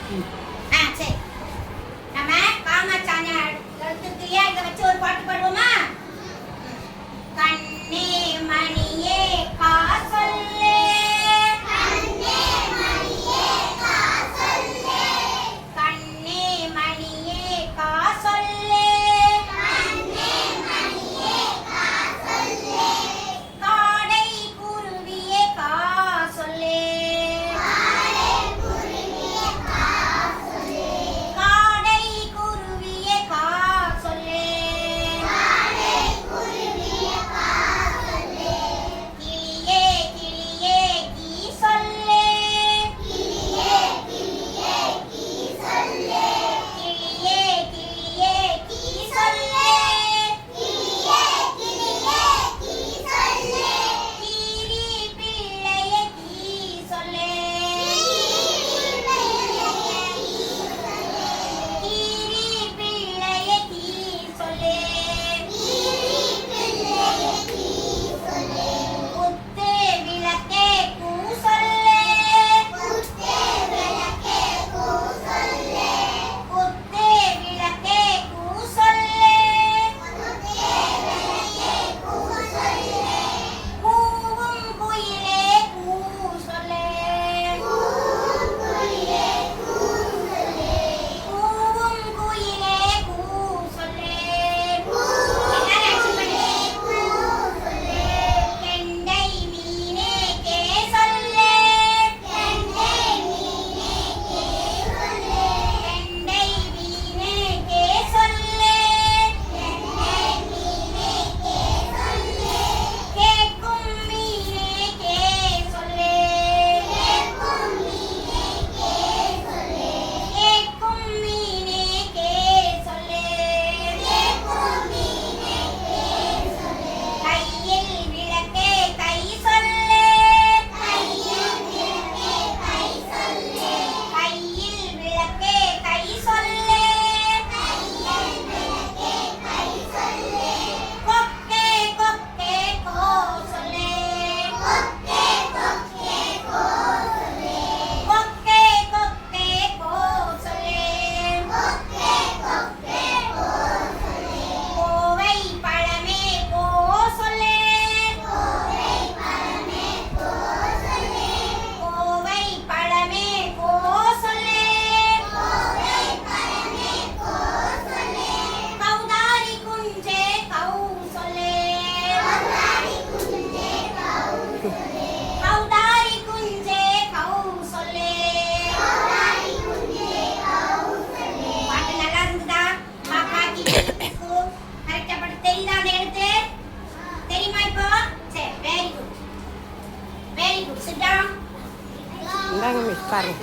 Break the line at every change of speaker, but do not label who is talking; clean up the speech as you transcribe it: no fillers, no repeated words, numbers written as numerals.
சரி, நம்ம காமாட்சாணி எழுத்துக்கு இதை வச்சு ஒரு பாட்டு பாடுவோமா? கண்ணே மணியே கா சொல்லே, கண்ணே மணியே கா சொல்லே, கண்ணே மணியே கா சொல்லே, கண்ணே மணியே கா சொல்லே, காடை குருவியே கா சொல்லே, காடை குருவியே கா சொல்லே, காடை குருவியே கா சொல்லே, காடை குருவியே கா சொல்லே, கிளியே கிளியே கீ சொல்லே, கிளியே கிளியே கீ சொல்லே, கிளியே கிளியே கீ சொல்லே, கிளியே கிளியே கீ சொல்லே, கீரி பிள்ளையே கீ சொல்லே, கீரி பிள்ளையே கீ சொல்லே, கீரி பிள்ளையே கீ சொல்லே, குத்து விளக்கே கூ சொல்லே, குத்து விளக்கே கூ சொல்லே, குத்து விளக்கே கூ சொல்லே, குத்து விளக்கே கூ சொல்லே, கூவும் குயிலே கூ சொல்லே, கூவும் குயிலே கூ சொல்லே, கூவும் குயிலே கூ சொல்லே, எல்லாரும் ஆக்ஷன் பண்ணு. கூ சொல்லே, கெண்டை மீனே கே சொல்லே, கெண்டை மீனே கே சொல்லே, கெண்டை மீனே கே சொல்லே, கெண்டை மீனே கே சொல்லே, கேக்கும் மீனே கே சொல்லே, கேக்கும் மீனே கே சொல்லே, கேக்கும் மீனே கே சொல்லே, கேக்கும் மீனே கே சொல்லே, கையில் விளக்கே கை சொல்லே, கையில் விளக்கே கை சொல்லே, கையில் விளக்கே கை சொல்லே, கையில் விளக்கே கை சொல்லே, கொக்கே கொக்கே கோ சொல்லே, கொக்கே கொக்கே கோ சொல்லே, கொக்கே கொக்கே கோ சொல்லே, கொக்கே கொக்கே கோ சொல்லே, கோவை பழமே கோ சொல்லே, கோவை பழமே கோ சொல்லே, கோவை பழமே கோ சொல்லே, கோவை பழமே கோ சொல்லே, கௌதாரி குஞ்சே கௌ சொல்லே, கௌதாரி குஞ்சே கௌ சொல்லே, கௌதாரி குஞ்சே கௌ சொல்லே, கௌதாரி குஞ்சே கௌ சொல்லே. பாட்டு நல்லா இருந்ததா? பாப்பாக்கு கரெக்டா பாட்டு தெரியுதா? அந்த எழுத்து தெரியுமா இப்போ? சரி, very good, very good. Sit down.
இந்தாங்க மிஸ் பாருங்க.